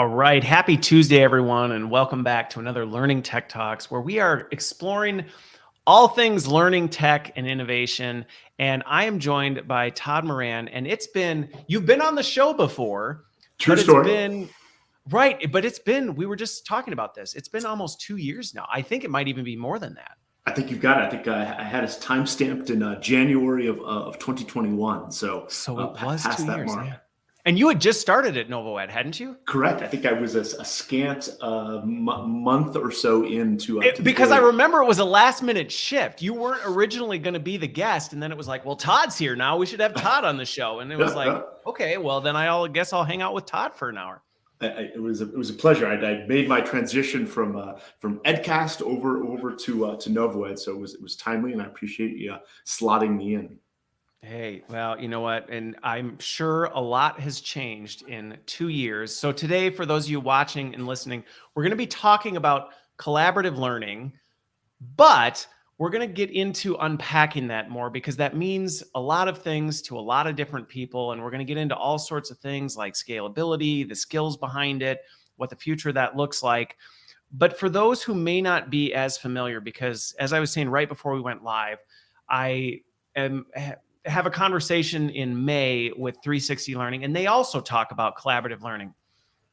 All right. Happy Tuesday, everyone, and welcome back to another Learning Tech Talks, where we are exploring all things learning, tech, and innovation. And I am joined by Todd Moran. And you've been on the show before. True story. We were just talking about this. It's been almost 2 years now. I think it might even be more than that. I think you've got it. I think I had us time stamped in January of 2021. So it was past 2 that years. mark. Yeah. And you had just started at NovoEd, hadn't you? Correct. I think I was a scant month or so into because I remember it was a last minute shift. You weren't originally going to be the guest, and then it was like, well, Todd's here now. We should have Todd on the show. And it was okay, well, then I guess I'll hang out with Todd for an hour. It was a pleasure. I made my transition from Edcast over to NovoEd, so it was timely, and I appreciate you slotting me in. Hey, well, you know what? And I'm sure a lot has changed in 2 years. So today, for those of you watching and listening, we're going to be talking about collaborative learning, but we're going to get into unpacking that more because that means a lot of things to a lot of different people. And we're going to get into all sorts of things like scalability, the skills behind it, what the future of that looks like. But for those who may not be as familiar, because as I was saying right before we went live, I have a conversation in May with 360 Learning, and they also talk about collaborative learning.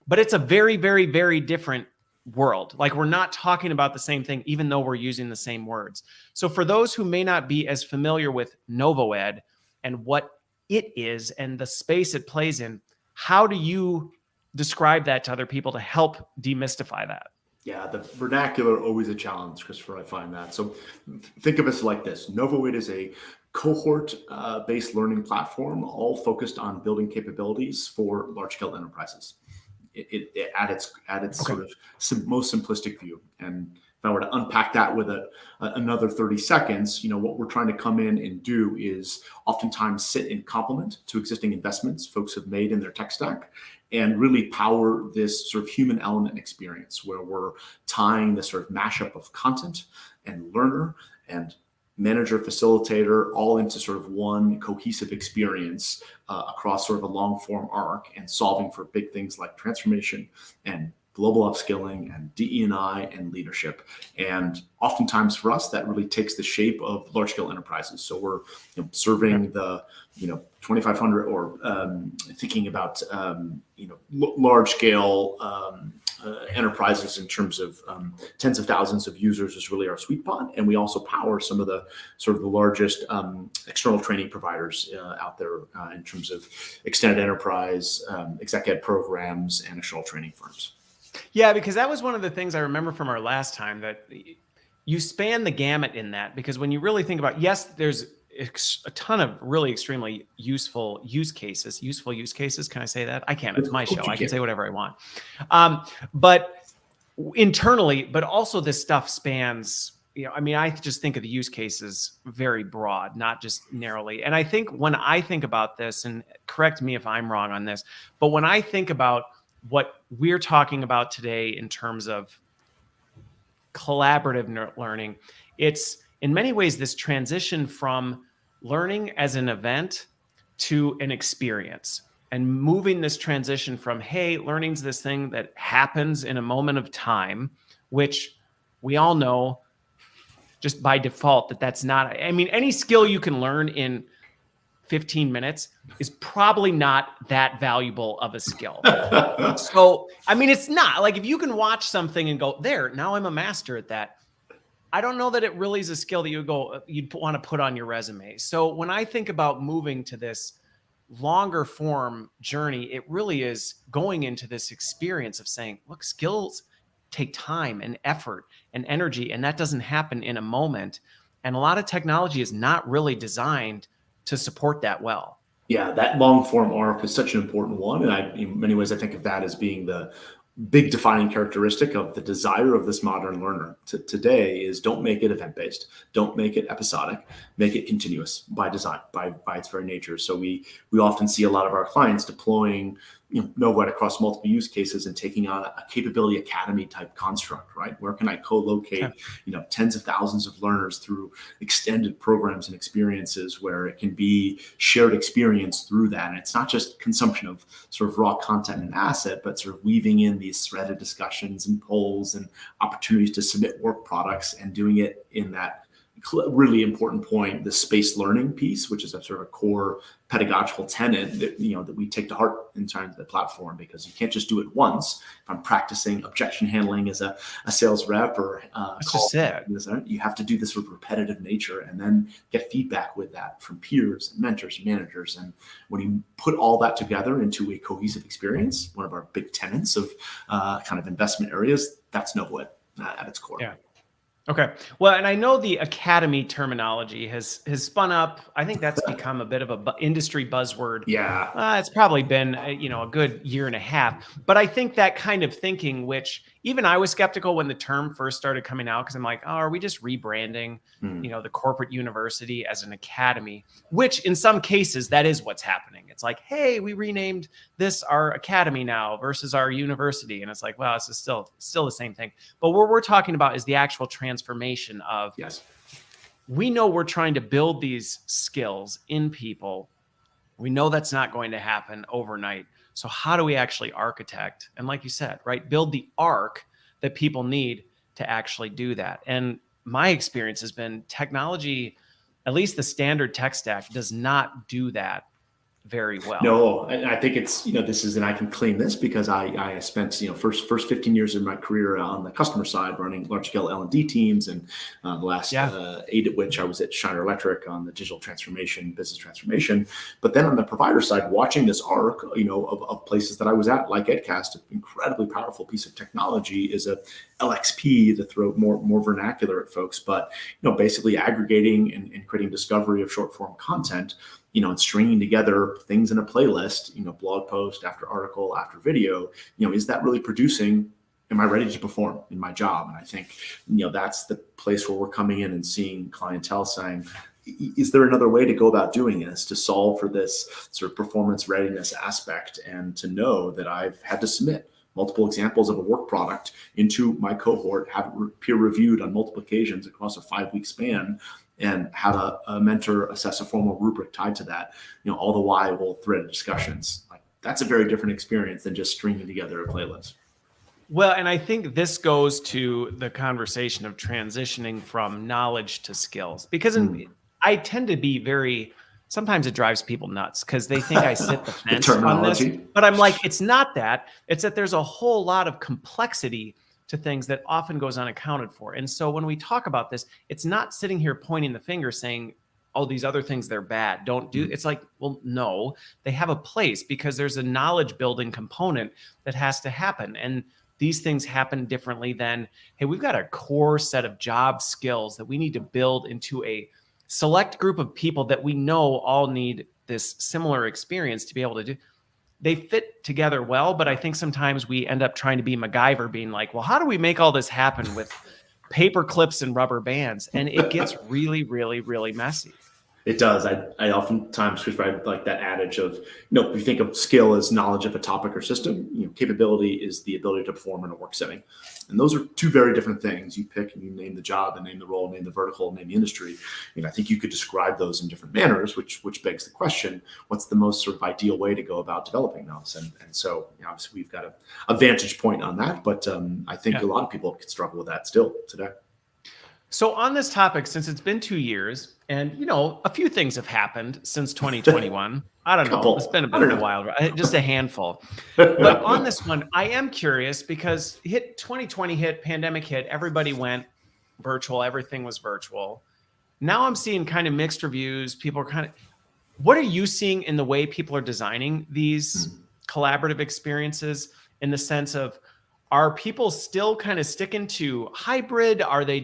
But it's a very, very, very different world. Like, we're not talking about the same thing, even though we're using the same words. So for those who may not be as familiar with NovoEd and what it is and the space it plays in, how do you describe that to other people to help demystify that? Yeah, the vernacular always a challenge, Christopher. I find that. So think of us like this. NovoEd is a cohort-based learning platform, all focused on building capabilities for large-scale enterprises. It at its sort of most simplistic view. And if I were to unpack that with another 30 seconds, what we're trying to come in and do is oftentimes sit in complement to existing investments folks have made in their tech stack, and really power this sort of human element experience where we're tying the sort of mashup of content and learner and manager, facilitator, all into sort of one cohesive experience across sort of a long form arc, and solving for big things like transformation and global upskilling and DE&I and leadership. And oftentimes for us, that really takes the shape of large scale enterprises. So we're serving the 2,500 or thinking about large scale enterprises in terms of tens of thousands of users is really our sweet spot. And we also power some of the sort of the largest external training providers out there in terms of extended enterprise, exec ed programs, and external training firms. Yeah, because that was one of the things I remember from our last time, that you span the gamut in that, because when you really think about, yes, there's a ton of really extremely useful use cases. Can I say that? I can. It's my show. I can say whatever I want. But internally, but also this stuff spans, I just think of the use cases very broad, not just narrowly. And I think when I think about this, and correct me if I'm wrong on this, but when I think about what we're talking about today in terms of collaborative learning, it's in many ways this transition from learning as an event to an experience, and moving this transition from, hey, learning's this thing that happens in a moment of time, which we all know just by default that's not, any skill you can learn in 15 minutes is probably not that valuable of a skill. So, it's not like if you can watch something and go, there, now I'm a master at that. I don't know that it really is a skill that you'd want to put on your resume. So when I think about moving to this longer form journey, it really is going into this experience of saying, look, skills take time and effort and energy, and that doesn't happen in a moment. And a lot of technology is not really designed to support that well. Yeah, that long form arc is such an important one. And in many ways, I think of that as being the big defining characteristic of the desire of this modern learner today is don't make it event-based. Don't make it episodic. Make it continuous by design, by its very nature. So we often see a lot of our clients deploying NovoEd across multiple use cases and taking on a capability academy type construct, right? Where can I co-locate, tens of thousands of learners through extended programs and experiences where it can be shared experience through that. And it's not just consumption of sort of raw content and asset, but sort of weaving in these threaded discussions and polls and opportunities to submit work products and doing it in that really important point, the spaced learning piece, which is a sort of core pedagogical tenet that that we take to heart in terms of the platform, because you can't just do it once. If I'm practicing objection handling as a sales rep or that's just it. You have to do this with repetitive nature and then get feedback with that from peers and mentors and managers. And when you put all that together into a cohesive experience, one of our big tenets of kind of investment areas, that's NovoEd at its core. Yeah. Okay. Well, and I know the academy terminology has spun up. I think that's become a bit of a industry buzzword. Yeah. It's probably been, a good year and a half. But I think that kind of thinking, which even I was skeptical when the term first started coming out, because I'm like, oh, are we just rebranding, the corporate university as an academy? Which in some cases, that is what's happening. It's like, hey, we renamed this our academy now versus our university. And it's like, well, it's still the same thing. But what we're talking about is the actual transformation of, yes, we know we're trying to build these skills in people. We know that's not going to happen overnight. So how do we actually architect? And like you said, right, build the arc that people need to actually do that. And my experience has been technology, at least the standard tech stack, does not do that very well. No, I think it's, this is, and I can claim this because I spent, first 15 years of my career on the customer side running large scale L&D teams, and the last 8 at which I was at Schneider Electric on the digital transformation, business transformation. But then on the provider side, watching this arc, of places that I was at, like EdCast, an incredibly powerful piece of technology is a LXP, to throw more vernacular at folks, but, basically aggregating and creating discovery of short form content, and stringing together things in a playlist, blog post after article after video, is that really producing? Am I ready to perform in my job? And I think, that's the place where we're coming in and seeing clientele saying, is there another way to go about doing this to solve for this sort of performance readiness aspect, and to know that I've had to submit multiple examples of a work product into my cohort, have it peer reviewed on multiple occasions across a 5-week span, and have a mentor assess a formal rubric tied to that, all the while threaded discussions. Like, that's a very different experience than just stringing together a playlist. Well, and I think this goes to the conversation of transitioning from knowledge to skills, because I tend to be sometimes it drives people nuts because they think I sit the fence on this, but I'm like, it's not that. It's that there's a whole lot of complexity to things that often goes unaccounted for. And so when we talk about this, it's not sitting here pointing the finger saying, oh, these other things, they're bad. Don't do. It's like, well, no, they have a place because there's a knowledge building component that has to happen. And these things happen differently than, hey, we've got a core set of job skills that we need to build into a select group of people that we know all need this similar experience to be able to do. They fit together well, but I think sometimes we end up trying to be MacGyver, being like, well, how do we make all this happen with paper clips and rubber bands? And it gets really, really, really messy. It does. I oftentimes prescribe like that adage of, we think of skill as knowledge of a topic or system. Capability is the ability to perform in a work setting. And those are two very different things. You pick and you name the job and name the role, name the vertical, name the industry. I think you could describe those in different manners, which begs the question, what's the most sort of ideal way to go about developing those? And so obviously we've got a vantage point on that, but I think a lot of people could struggle with that still today. So on this topic, since it's been 2 years and, a few things have happened since 2021, I don't know, it's been a bit of a while, just a handful. But on this one, I am curious because 2020 hit, pandemic hit, everybody went virtual, everything was virtual. Now I'm seeing kind of mixed reviews. People are what are you seeing in the way people are designing these collaborative experiences, in the sense of, are people still kind of sticking to hybrid? Are they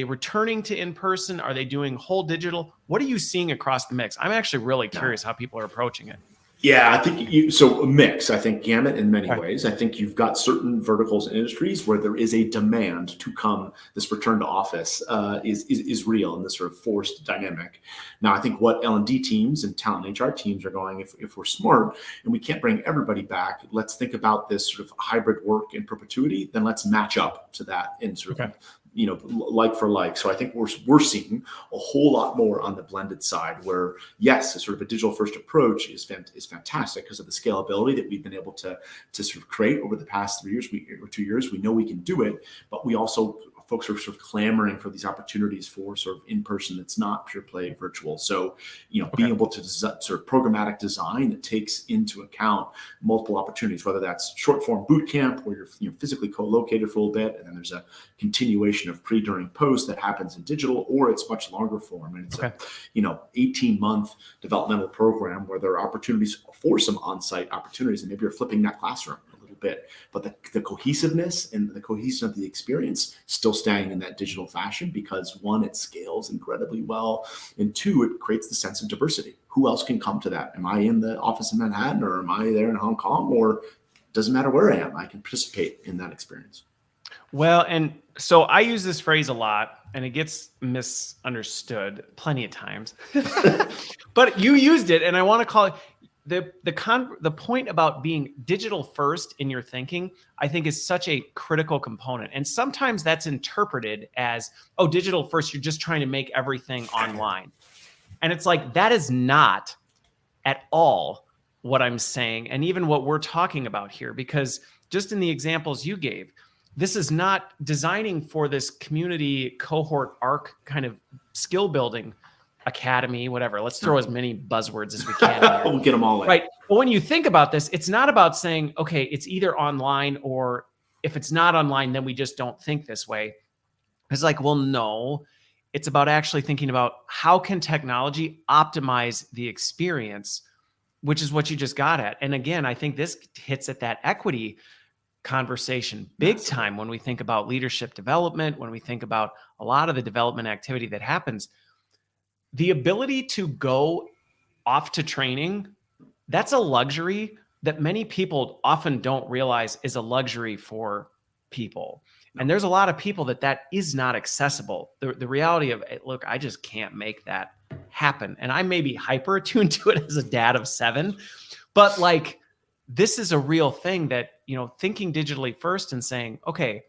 returning to in-person? Are they doing whole digital? What are you seeing across the mix? I'm actually really curious how people are approaching it. Yeah, I think so a mix. I think gamut in many Okay. ways. I think you've got certain verticals and industries where there is a demand to come. This return to office is real in this sort of forced dynamic. Now, I think what L&D teams and talent and HR teams are going, if we're smart and we can't bring everybody back, let's think about this sort of hybrid work in perpetuity. Then let's match up to that in sort of like for like. So I think we're seeing a whole lot more on the blended side where, yes, a sort of a digital first approach is fantastic because of the scalability that we've been able to sort of create over the past 3 years or 2 years. We know we can do it, but we also, folks are sort of clamoring for these opportunities for sort of in-person that's not pure play virtual. So, being able to sort of programmatic design that takes into account multiple opportunities, whether that's short form boot camp where you're physically co-located for a little bit, and then there's a continuation of pre, during, post that happens in digital, or it's much longer form. And it's a 18-month developmental program where there are opportunities for some on-site opportunities, and maybe you're flipping that classroom a little bit, but the cohesiveness and the cohesion of the experience still staying in that digital fashion, because one, it scales incredibly well, and two, it creates the sense of diversity. Who else can come to that? Am I in the office in Manhattan, or am I there in Hong Kong, or doesn't matter where I am, I can participate in that experience. Well, and so I use this phrase a lot, and it gets misunderstood plenty of times, but you used it, and I want to call it the point about being digital first in your thinking, I think is such a critical component. And sometimes that's interpreted as, oh, digital first, you're just trying to make everything online. And it's like, that is not at all what I'm saying. And even what we're talking about here, because just in the examples you gave, this is not designing for this community cohort arc kind of skill building academy, whatever. Let's throw as many buzzwords as we can. We'll get them all in. Right. But when you think about this, it's not about saying, okay, it's either online, or if it's not online, then we just don't think this way. It's like, well, no, it's about actually thinking about how can technology optimize the experience, which is what you just got at. And again, I think this hits at that equity conversation big time when we think about leadership development, when we think about a lot of the development activity that happens. The ability to go off to training, that's a luxury that many people often don't realize is a luxury for people. And there's a lot of people that is not accessible. The reality of, look, I just can't make that happen. And I may be hyper attuned to it as a dad of 7, but like, this is a real thing that, thinking digitally first and saying, okay,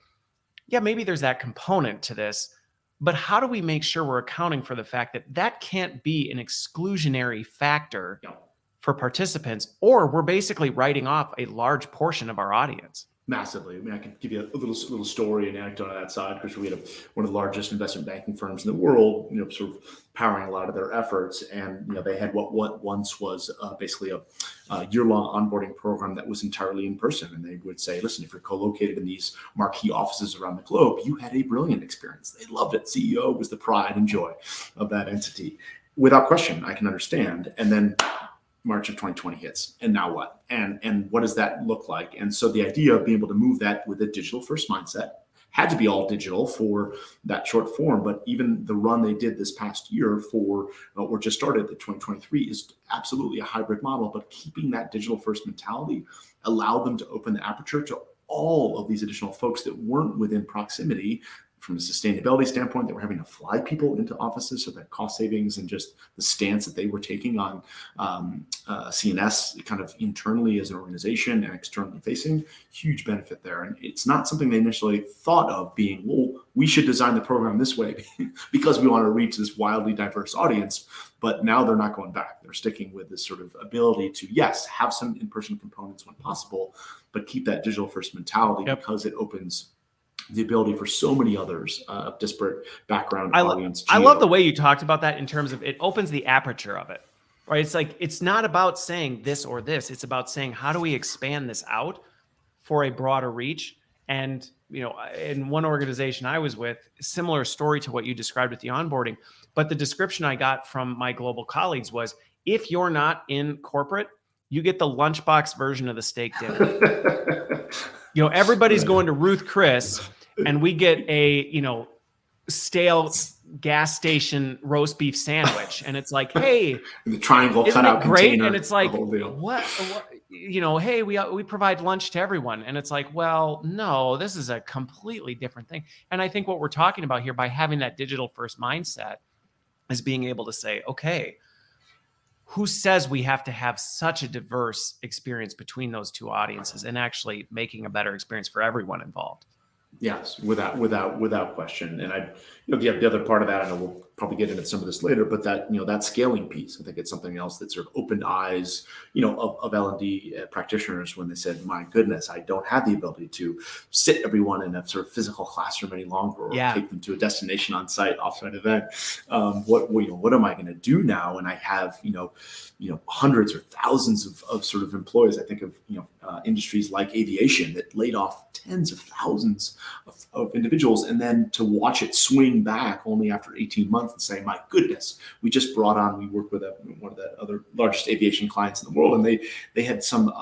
yeah, maybe there's that component to this, but how do we make sure we're accounting for the fact that that can't be an exclusionary factor for participants, or we're basically writing off a large portion of our audience? Massively. I mean, I can give you a little story and anecdote on that side, because we had one of the largest investment banking firms in the world, sort of powering a lot of their efforts. And, they had what once was basically a year-long onboarding program that was entirely in person. And they would say, listen, if you're co-located in these marquee offices around the globe, you had a brilliant experience. They loved it. CEO was the pride and joy of that entity. Without question, I can understand. And then March of 2020 hits, and now what? And what does that look like? And so the idea of being able to move that with a digital first mindset had to be all digital for that short form. But even the run they did this past year for, or just started, the 2023, is absolutely a hybrid model. But keeping that digital first mentality allowed them to open the aperture to all of these additional folks that weren't within proximity. From a sustainability standpoint, they were having to fly people into offices, so that cost savings and just the stance that they were taking on CNS kind of internally as an organization and externally facing, huge benefit there. And it's not something they initially thought of being, well, we should design the program this way because we want to reach this wildly diverse audience. But now they're not going back. They're sticking with this sort of ability to, yes, have some in-person components when possible, but keep that digital first mentality because it opens the ability for so many others of disparate background, audience. I love the way you talked about that in terms of it opens the aperture of it, right? It's like, it's not about saying this or this. It's about saying, how do we expand this out for a broader reach? And, in one organization I was with, similar story to what you described with the onboarding, but the description I got from my global colleagues was, if you're not in corporate, you get the lunchbox version of the steak dinner. Everybody's going to Ruth Chris, and we get a, stale gas station roast beef sandwich, and it's like, hey, the triangle isn't cutout it great? container, And it's like, the whole deal. what, hey, we provide lunch to everyone. And it's like, well, no, this is a completely different thing. And I think what we're talking about here, by having that digital first mindset, is being able to say, okay, who says we have to have such a diverse experience between those two audiences, and actually making a better experience for everyone involved? Yes, without question. And the other part of that, I know we'll probably get into some of this later, but that scaling piece, I think it's something else that sort of opened eyes, of L&D practitioners when they said, my goodness, I don't have the ability to sit everyone in a sort of physical classroom any longer, or take them to a destination on site, offsite event. What am I going to do now? And I have, hundreds or thousands of sort of employees. I think of, industries like aviation that laid off tens of thousands of individuals, and then to watch it swing back only after 18 months and say, my goodness, we work with one of the other largest aviation clients in the world, and they had some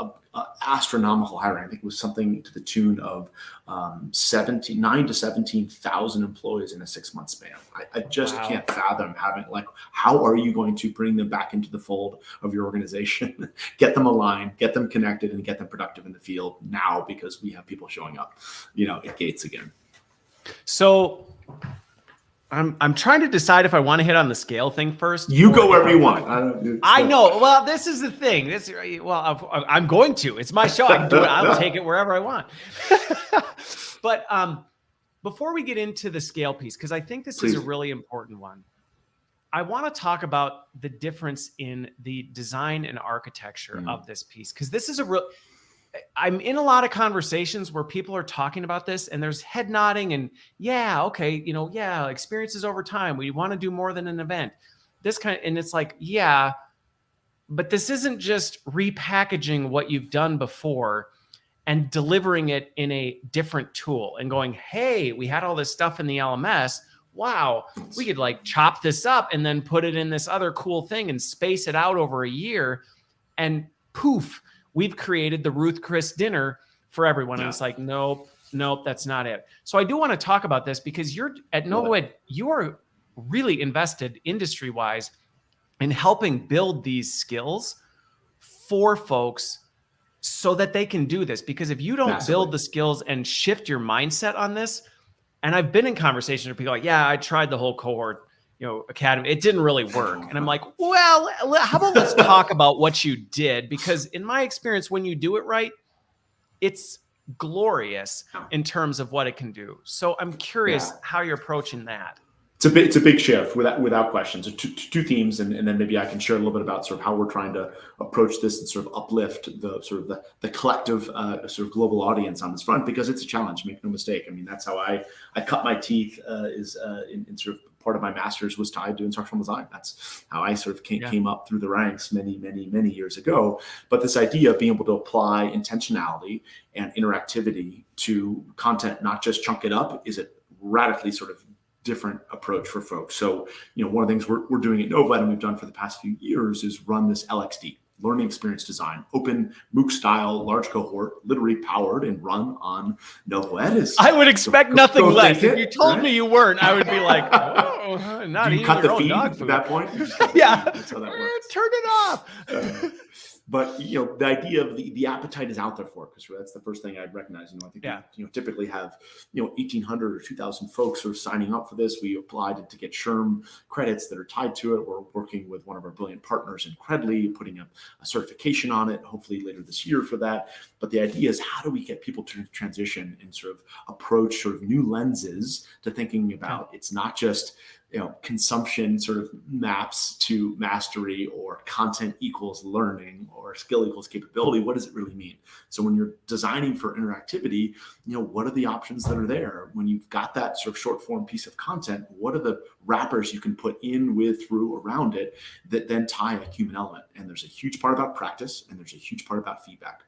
astronomical hiring. I think it was something to the tune of 9 to 17,000 employees in a 6-month span. I just can't fathom having, how are you going to bring them back into the fold of your organization, get them aligned, get them connected, and get them productive in the field now, because we have people showing up, at gates again. So I'm trying to decide if I want to hit on the scale thing first. You go wherever you want. I know. Well, this is the thing. I'm going to. It's my show. I can do it. I'll take it wherever I want. But before we get into the scale piece, because I think this is a really important one, I want to talk about the difference in the design and architecture of this piece, because this is I'm in a lot of conversations where people are talking about this, and there's head nodding and experiences over time. We want to do more than an event. And it's like, but this isn't just repackaging what you've done before and delivering it in a different tool and going, hey, we had all this stuff in the LMS. Wow, we could chop this up and then put it in this other cool thing and space it out over a year, and poof, we've created the Ruth Chris dinner for everyone. And it's like, nope, that's not it. So I do want to talk about this, because you're at NovoEd, you are really invested industry-wise in helping build these skills for folks so that they can do this. Because if you don't build the skills and shift your mindset on this, and I've been in conversations with people like, I tried the whole cohort, academy, it didn't really work. And I'm like, well, how about let's talk about what you did? Because in my experience, when you do it right, it's glorious in terms of what it can do. So I'm curious how you're approaching that. It's a big shift without question. So two themes, and then maybe I can share a little bit about sort of how we're trying to approach this and sort of uplift the collective sort of global audience on this front, because it's a challenge. Make no mistake. I mean, that's how I cut my teeth in sort of part of my master's was tied to instructional design. That's how I sort of came up through the ranks many years ago. But this idea of being able to apply intentionality and interactivity to content, not just chunk it up, is a radically sort of different approach for folks. So, one of the things we're doing at NovoEd, and we've done for the past few years, is run this LXD, Learning Experience Design, open MOOC style, large cohort, literally powered and run on NovoEd. I would expect nothing less. If you told me you weren't, I would be like, not you eating cut your the own feed dog food. at that point. That's how that works. Turn it off. But the idea of the appetite is out there for it, because that's the first thing I'd recognize. I think we typically have 1,800 or 2,000 folks who are signing up for this. We applied to get SHRM credits that are tied to it. We're working with one of our brilliant partners in Credly, putting a certification on it, hopefully later this year for that. But the idea is, how do we get people to transition and sort of approach sort of new lenses to thinking about it's not just consumption sort of maps to mastery, or content equals learning, or skill equals capability. What does it really mean? So when you're designing for interactivity, what are the options that are there? When you've got that sort of short form piece of content, what are the wrappers you can put in, with, through, around it that then tie a human element? And there's a huge part about practice, and there's a huge part about feedback.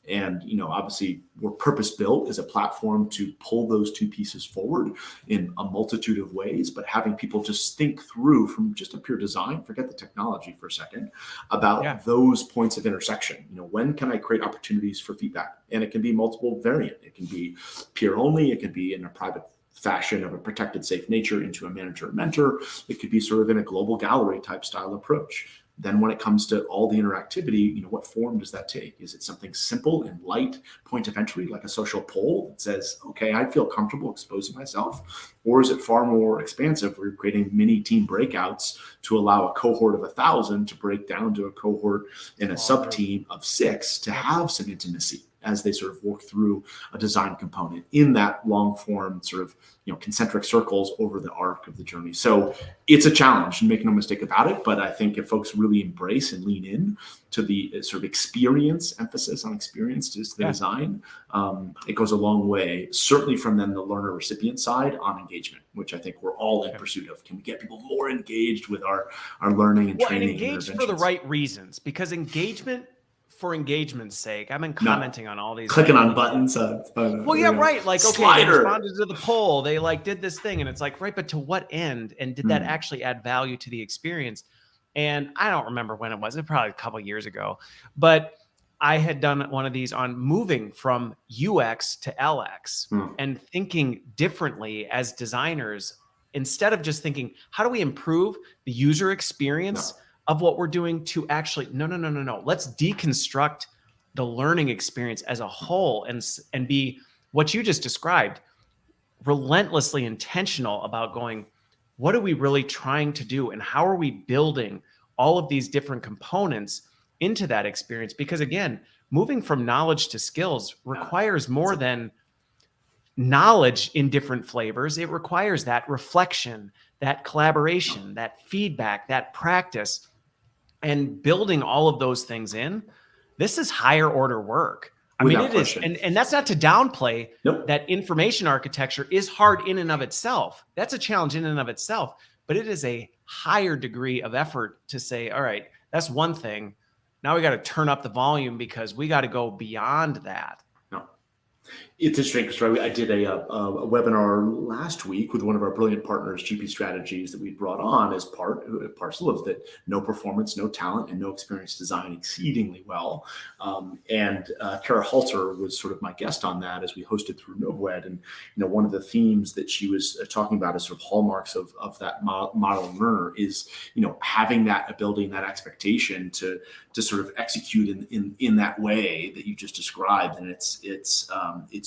And, obviously we're purpose built as a platform to pull those two pieces forward in a multitude of ways, but having people just think through from just a pure design, forget the technology for a second, about those points of intersection. When can I create opportunities for feedback? And it can be multiple variant. It can be peer only. It can be in a private fashion of a protected, safe nature into a manager or mentor. It could be sort of in a global gallery type style approach. Then when it comes to all the interactivity, what form does that take? Is it something simple and light, point of entry, like a social poll that says, okay, I feel comfortable exposing myself? Or is it far more expansive? We're creating mini team breakouts to allow a cohort of 1,000 to break down to a cohort in a sub team of 6 to have some intimacy as they sort of work through a design component in that long form sort of concentric circles over the arc of the journey. So it's a challenge, and make no mistake about it. But I think if folks really embrace and lean in to the sort of experience, emphasis on experience to the design, it goes a long way, certainly from then the learner recipient side on engagement, which I think we're all in pursuit of. Can we get people more engaged with our learning and training? And engaged for the right reasons, because engagement for engagement's sake, I've been commenting on all these, clicking on buttons. Right. Like, okay, they responded to the poll, they did this thing, and it's like, right, but to what end? And did that actually add value to the experience? And I don't remember when it was. It was probably a couple of years ago, but I had done one of these on moving from UX to LX and thinking differently as designers, instead of just thinking, how do we improve the user experience of what we're doing, to actually, no. Let's deconstruct the learning experience as a whole and be what you just described, relentlessly intentional about going, what are we really trying to do? And how are we building all of these different components into that experience? Because again, moving from knowledge to skills requires more than knowledge in different flavors. It requires that reflection, that collaboration, that feedback, that practice. And building all of those things in, this is higher order work. I mean, it is, and that's not to downplay that information architecture is hard in and of itself. That's a challenge in and of itself, but it is a higher degree of effort to say, all right, that's one thing. Now we got to turn up the volume because we got to go beyond that. It's interesting because I did a webinar last week with one of our brilliant partners, GP Strategies, that we brought on as parcel of that no performance, no talent, and no experience design exceedingly well. And Kara Halter was sort of my guest on that as we hosted through NovoEd. And one of the themes that she was talking about as sort of hallmarks of that model learner is having that ability and that expectation to sort of execute in that way that you just described. And it's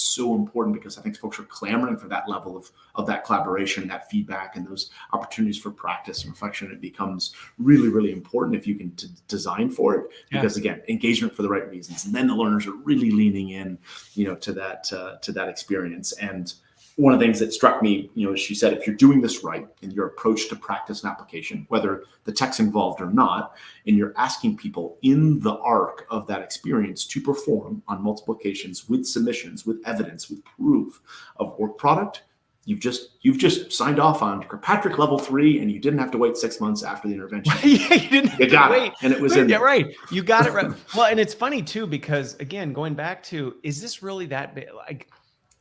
so important because I think folks are clamoring for that level of that collaboration and that feedback and those opportunities for practice and reflection. It becomes really, really important if you can design for it, because again, engagement for the right reasons. And then the learners are really leaning in, to that experience. And one of the things that struck me, she said, if you're doing this right in your approach to practice and application, whether the tech's involved or not, and you're asking people in the arc of that experience to perform on multiple occasions with submissions, with evidence, with proof of work product, you've just signed off on Kirkpatrick level 3, and you didn't have to wait 6 months after the intervention. You didn't have to wait. And it was in there. Right. You got it right. Well, and it's funny too, because again, going back to, is this really that big?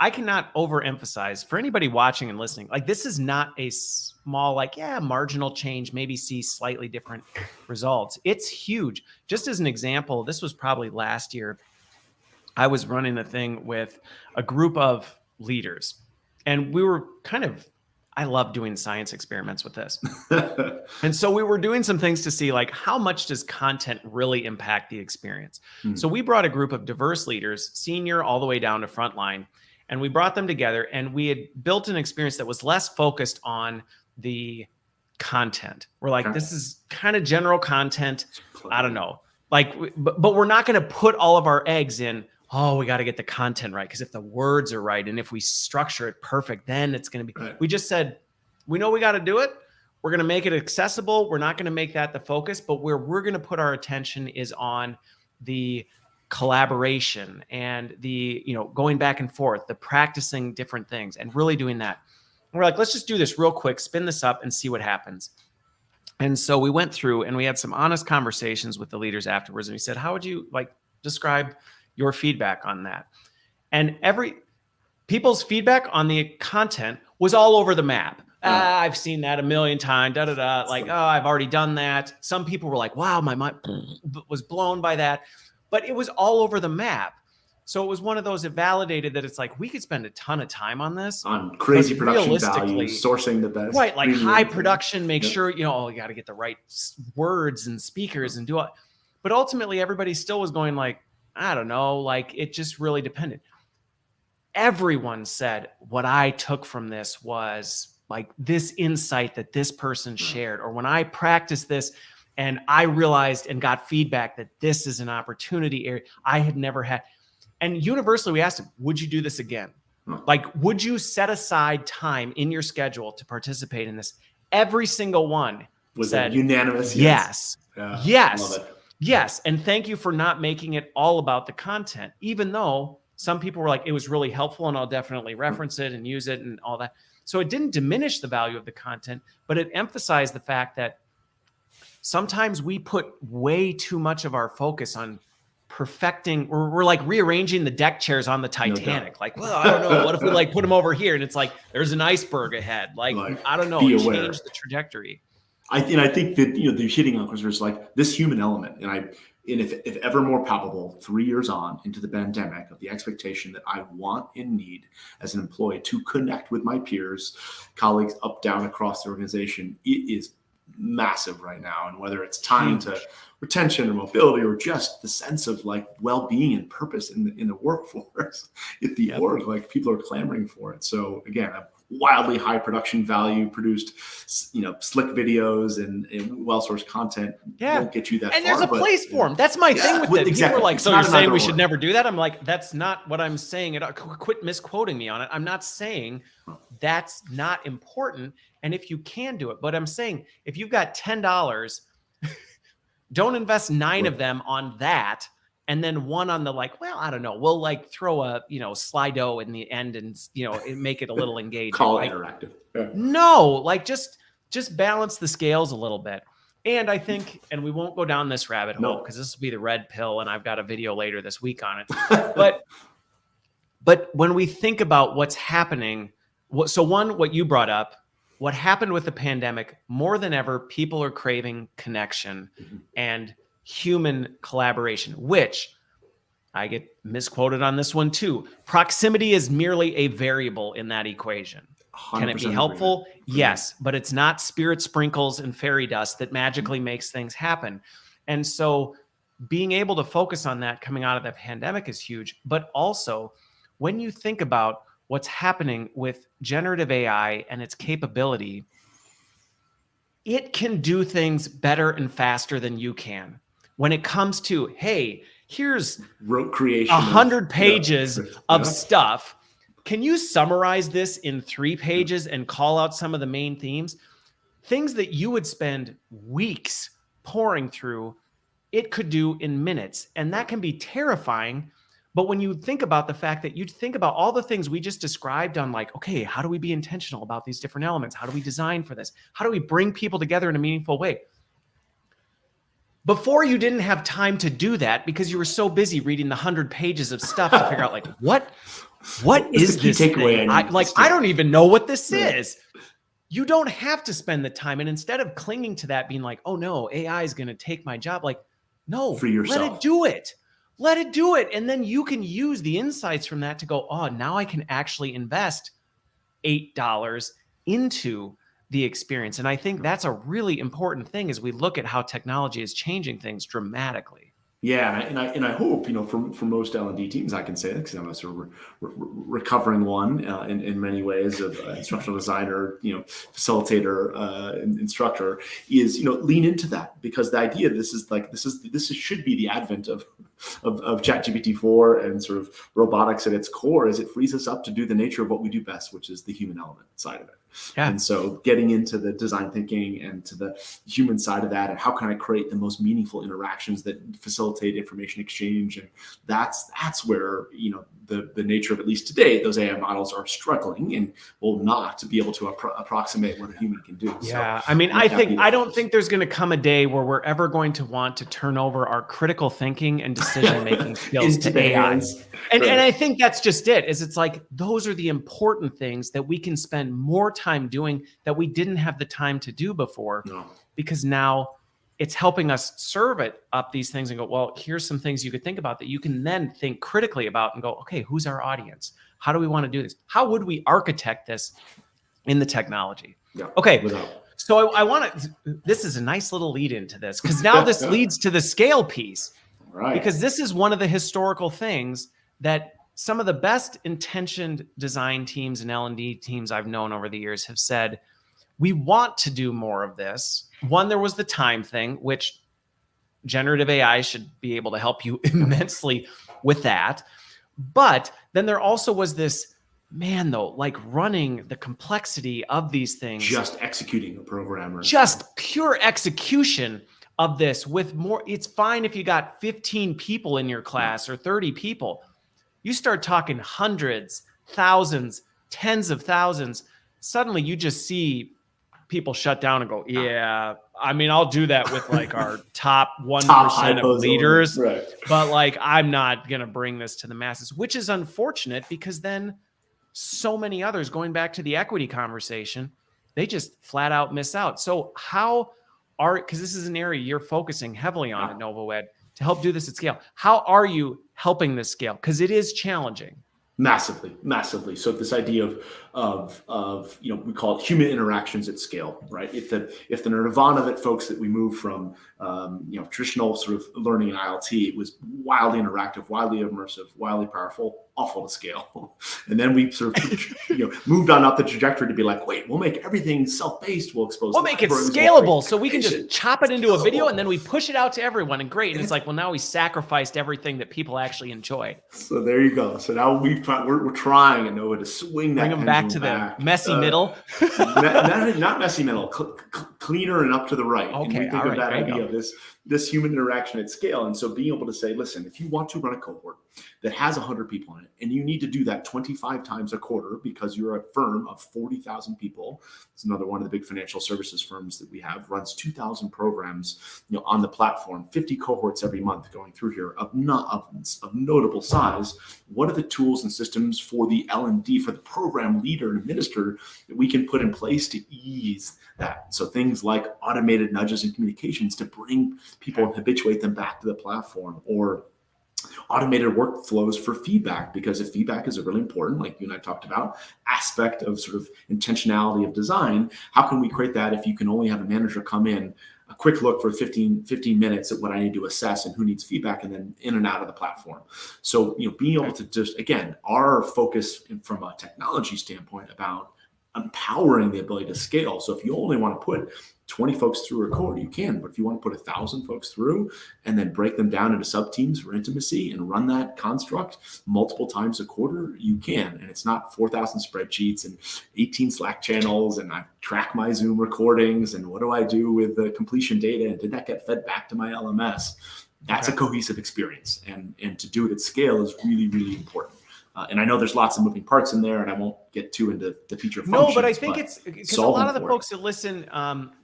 I cannot overemphasize for anybody watching and listening, this is not a small, marginal change, maybe see slightly different results. It's huge. Just as an example, this was probably last year. I was running a thing with a group of leaders, and we were I love doing science experiments with this. And so we were doing some things to see how much does content really impact the experience? So we brought a group of diverse leaders, senior all the way down to frontline. And we brought them together, and we had built an experience that was less focused on the content. We're this is kind of general content. I don't know. But we're not going to put all of our eggs in, we got to get the content right. Because if the words are right and if we structure it perfect, then it's going to be. Right. We just said, we know we got to do it. We're going to make it accessible. We're not going to make that the focus. But where we're going to put our attention is on the collaboration and the, going back and forth, the practicing different things and really doing that. And we're let's just do this real quick, spin this up and see what happens. And so we went through and we had some honest conversations with the leaders afterwards. And we said, how would you describe your feedback on that? And people's feedback on the content was all over the map. I've seen that a million times, I've already done that. Some people were wow, my mind was blown by that. But it was all over the map. So it was one of those, it validated that it's like, we could spend a ton of time on this. On crazy but production realistically, value, sourcing the best. right, like premium high thing. production, make Yep. sure, you know, oh, you got to get the right words and speakers and do it. But ultimately, everybody still was going like, I don't know, like it just really depended. Everyone said what I took from this was like this insight that this person shared, or when I practiced this and I realized and got feedback that this is an opportunity area I had never had. And universally, we asked him, would you do this again? Like, would you set aside time in your schedule to participate in this? Every single one said unanimous. Yes. Yeah, Yes. love it. Yes. And thank you for not making it all about the content, even though some people were like, it was really helpful and I'll definitely reference it and use it and all that. So it didn't diminish the value of the content, but it emphasized the fact that sometimes we put way too much of our focus on perfecting, or we're like rearranging the deck chairs on the Titanic. Like, well, I don't know. What if we like put them over here? And it's like, there's an iceberg ahead. Like I don't know, change the trajectory. I think that, you know, the hitting on was like this human element. And if ever more palpable, 3 years on into the pandemic, of the expectation that I want and need as an employee to connect with my peers, colleagues up, down, across the organization, it is massive right now. And whether it's tying to retention or mobility or just the sense of like well-being and purpose in the workforce, at the org, like people are clamoring for it. So again, a wildly high production value produced, you know, slick videos and well-sourced content won't get you that and far. There's a place for them. That's my thing with it. Exactly. People are like, so you're saying we should never do that? I'm like, that's not what I'm saying. Quit misquoting me on it. I'm not saying that's not important. And if you can do it, but I'm saying if you've got $10, don't invest 9 of them on that. And then one on the like, well, I don't know. We'll like throw a, you know, Slido in the end and, you know, make it a little engaging. Call it like, interactive. No, like just balance the scales a little bit. And I think, and we won't go down this rabbit hole because this will be the red pill. And I've got a video later this week on it. But when we think about what's happening, what you brought up, what happened with the pandemic, more than ever, people are craving connection and human collaboration, which I get misquoted on this one too. Proximity is merely a variable in that equation. Can it be helpful? Yes, but it's not spirit sprinkles and fairy dust that magically makes things happen. And so being able to focus on that coming out of the pandemic is huge. But also when you think about what's happening with generative AI and its capability, it can do things better and faster than you can. When it comes to, hey, here's rote creation, 100 pages of stuff. Can you summarize this in 3 pages and call out some of the main themes? Things that you would spend weeks pouring through, it could do in minutes. And that can be terrifying. But when you think about the fact that you think about all the things we just described on like, okay, how do we be intentional about these different elements? How do we design for this? How do we bring people together in a meaningful way? Before you didn't have time to do that because you were so busy reading the 100 pages of stuff to figure out like, what is this thing? I don't even know what this is. You don't have to spend the time. And instead of clinging to that, being like, oh no, AI is going to take my job. Like, no, for yourself. Let it do it. Let it do it. And then you can use the insights from that to go, oh, now I can actually invest $8 into the experience. And I think that's a really important thing as we look at how technology is changing things dramatically. Yeah, and I hope, you know, for most L&D teams, I can say that because I'm a sort of recovering one in many ways of instructional designer, you know, facilitator, instructor, is, you know, lean into that, because the idea this should be the advent of ChatGPT-4 and sort of robotics at its core, is it frees us up to do the nature of what we do best, which is the human element side of it. Yeah. And so getting into the design thinking and to the human side of that, and how can I create the most meaningful interactions that facilitate information exchange, and that's where, you know, the nature of, at least today, those AI models are struggling and will not be able to approximate what a human can do. Yeah, so, I mean, I don't think there's going to come a day where we're ever going to want to turn over our critical thinking and decision making skills to AI. And I think that's just it. It's like those are the important things that we can spend more time doing that we didn't have the time to do before, because now it's helping us serve it up these things and go, well, here's some things you could think about that you can then think critically about and go, okay, who's our audience? How do we want to do this? How would we architect this in the technology? Yeah, okay. So I want to, this is a nice little lead into this, because now this leads to the scale piece, right? Because this is one of the historical things that some of the best intentioned design teams and L&D teams I've known over the years have said, we want to do more of this. One, there was the time thing, which generative AI should be able to help you immensely with that. But then there also was this, man, though, like running the complexity of these things. Just executing a program. Just pure execution of this with more. It's fine if you got 15 people in your class or 30 people. You start talking hundreds, thousands, tens of thousands. Suddenly you just see people shut down and go, yeah, I mean, I'll do that with like our top 1% of leaders, right. But like, I'm not going to bring this to the masses, which is unfortunate, because then so many others, going back to the equity conversation, they just flat out miss out. So how are, because this is an area you're focusing heavily on at NovoEd to help do this at scale. How are you helping this scale? Because it is challenging. Massively. So this idea of we call it human interactions at scale, right? If the nirvana that folks that we move from traditional sort of learning in ILT, it was wildly interactive, wildly immersive, wildly powerful, awful to scale. And then we sort of moved on up the trajectory to be like, wait, we'll make everything self-paced, we'll make it scalable, so we can just chop it into a video and then we push it out to everyone, and great. And it's like, well, now we sacrificed everything that people actually enjoy. So there you go. So now we're trying at NovoEd to swing that, bring them back to the messy middle. not messy middle, cleaner and up to the right. Okay, and we think of that idea of this human interaction at scale. And so being able to say, listen, if you want to run a cohort that has 100 people in it, and you need to do that 25 times a quarter because you're a firm of 40,000 people. It's another one of the big financial services firms that we have, runs 2,000 programs on the platform, 50 cohorts every month going through here of notable size. What are the tools and systems for the L&D, for the program leader and administrator, that we can put in place to ease that? So things like automated nudges and communications to bring people and habituate them back to the platform, or automated workflows for feedback, because if feedback is a really important, like you and I talked about, aspect of sort of intentionality of design, how can we create that if you can only have a manager come in, a quick look for 15 minutes at what I need to assess and who needs feedback, and then in and out of the platform. So, being able to just, again, our focus from a technology standpoint about empowering the ability to scale. So if you only want to put 20 folks through a cohort, you can, but if you want to put 1,000 folks through and then break them down into sub teams for intimacy and run that construct multiple times a quarter, you can. And it's not 4,000 spreadsheets and 18 Slack channels, and I track my Zoom recordings, and what do I do with the completion data, and did that get fed back to my LMS? That's a cohesive experience, and to do it at scale is really, really important. And I know there's lots of moving parts in there, and I won't get too into the feature functions. No, but I think it's because a lot of the folks that listen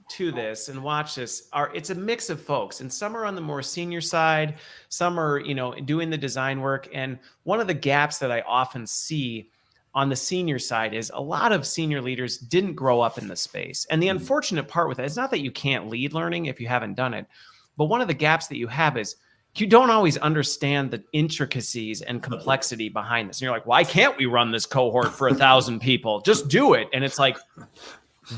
to this and watch this it's a mix of folks, and some are on the more senior side, some are, doing the design work. And one of the gaps that I often see on the senior side is a lot of senior leaders didn't grow up in the space. And the unfortunate part with it, it's not that you can't lead learning if you haven't done it, but one of the gaps that you have is you don't always understand the intricacies and complexity behind this. And you're like, why can't we run this cohort for 1,000 people? Just do it. And it's like,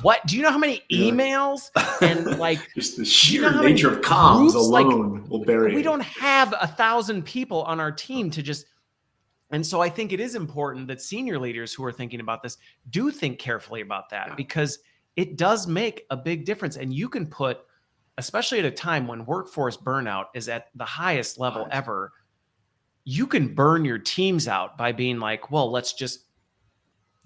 what? Do you know how many emails and like just the sheer nature of comms alone will bury it. We don't have 1,000 people on our team to just. And so I think it is important that senior leaders who are thinking about this do think carefully about that, because it does make a big difference. And you can put, especially at a time when workforce burnout is at the highest level ever, you can burn your teams out by being like, well, let's just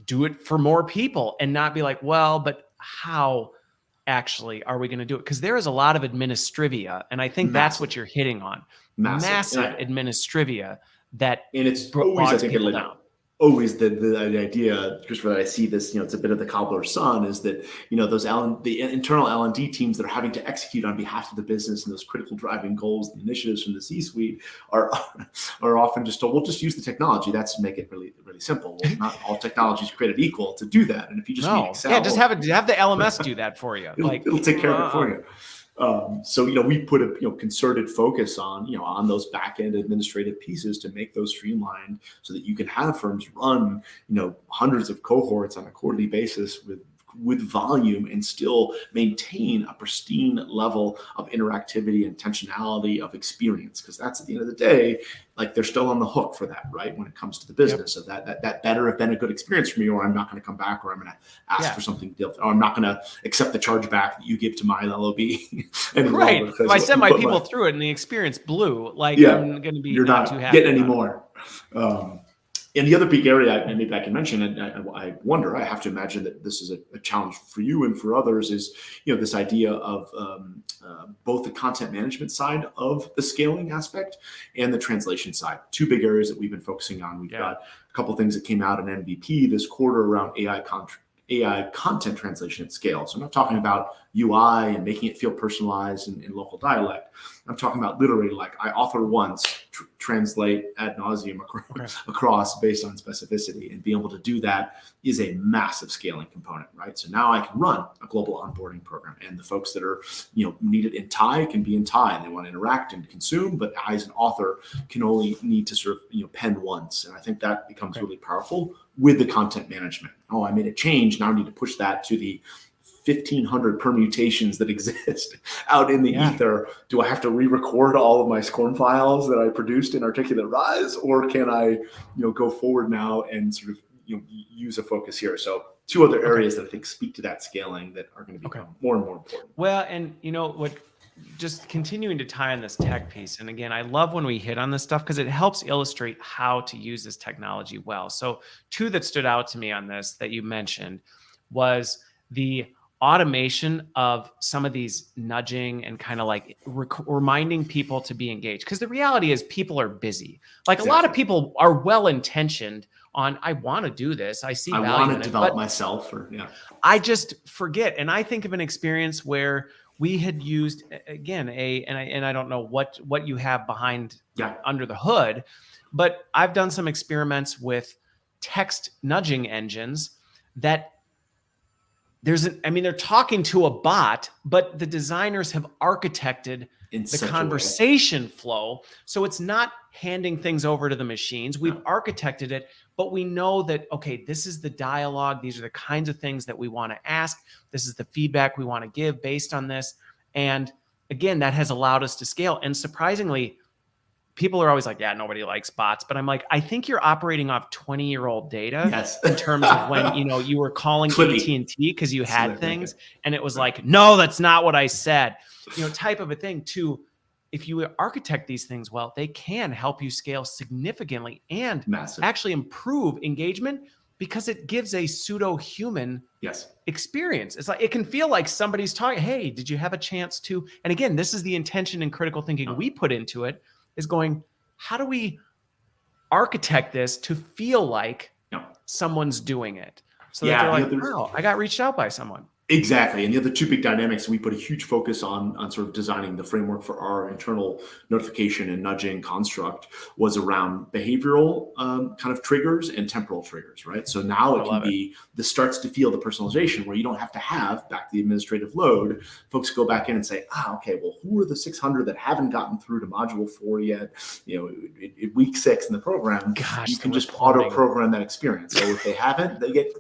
do it for more people, and not be like, well, but how actually are we going to do it? Because there is a lot of administrivia, and I think that's what you're hitting on. Massive administrivia that, and it's always, I think, always the idea, Christopher, that I see this, it's a bit of the cobbler's son, is that, those the internal L&D teams that are having to execute on behalf of the business, and those critical driving goals and initiatives from the C-suite are often just told, we'll just use the technology. That's to make it really, really simple. Well, not all technology is created equal to do that. And if you just need Excel, just have the LMS do that for you. It'll take care of it for you. So, we put a concerted focus on, on those back end administrative pieces to make those streamlined so that you can have firms run, hundreds of cohorts on a quarterly basis with volume and still maintain a pristine level of interactivity and intentionality of experience. Because that's, at the end of the day, like, they're still on the hook for that, right? When it comes to the business of that better have been a good experience for me, or I'm not going to come back, or I'm going to ask for something different, or I'm not going to accept the chargeback that you give to my LOB. Right. If I sent my people through it and the experience blew, like, I'm going to be you're not too happy getting any more. And the other big area, maybe I can mention, and I wonder, I have to imagine that this is a challenge for you and for others, is this idea of both the content management side of the scaling aspect and the translation side. Two big areas that we've been focusing on. We've got a couple of things that came out in MVP this quarter around AI content translation at scale. So I'm not talking about UI and making it feel personalized in local dialect. I'm talking about literally, like, I author once, translate ad nauseum across based on specificity, and being able to do that is a massive scaling component, right? So now I can run a global onboarding program, and the folks that are, need it in Thai can be in Thai, and they want to interact and consume, but I, as an author, can only need to sort of, pen once. And I think that becomes really powerful with the content management. Oh, I made a change. Now I need to push that to the 1,500 permutations that exist out in the ether. Do I have to re-record all of my SCORM files that I produced in Articulate Rise, or can I, go forward now and sort of, use a focus here? So two other areas that I think speak to that scaling that are going to become more and more important. Well, and what, just continuing to tie on this tech piece. And again, I love when we hit on this stuff because it helps illustrate how to use this technology well. So two that stood out to me on this that you mentioned was the automation of some of these nudging and kind of like reminding people to be engaged. Because the reality is people are busy. Like, a lot of people are well-intentioned on, I want to do this. I see value in it. I want to develop myself, I just forget. And I think of an experience where we had used, again, and I don't know what you have behind under the hood, but I've done some experiments with text nudging engines that they're talking to a bot, but the designers have architected the conversation flow. So it's not handing things over to the machines. We've architected it, but we know that, okay, this is the dialogue. These are the kinds of things that we want to ask. This is the feedback we want to give based on this. And again, that has allowed us to scale. And surprisingly, people are always like, yeah, nobody likes bots. But I'm like, I think you're operating off 20-year-old data in terms of when, you were calling AT&T because you had things. And it was like, no, that's not what I said, type of a thing. To, if you architect these things well, they can help you scale significantly and actually improve engagement, because it gives a pseudo-human experience. It's like, it can feel like somebody's talking, hey, did you have a chance to? And again, this is the intention and critical thinking we put into it, is going, how do we architect this to feel like someone's doing it? So that they're like, wow, I got reached out by someone. Exactly. And the other two big dynamics, we put a huge focus on sort of designing the framework for our internal notification and nudging construct, was around behavioral kind of triggers and temporal triggers, right? So now it can be, this starts to feel the personalization where you don't have to have back the administrative load. Folks go back in and say, okay, well, who are the 600 that haven't gotten through to module 4 yet? In week 6 in the program, you can just auto program that experience. So if they haven't, they get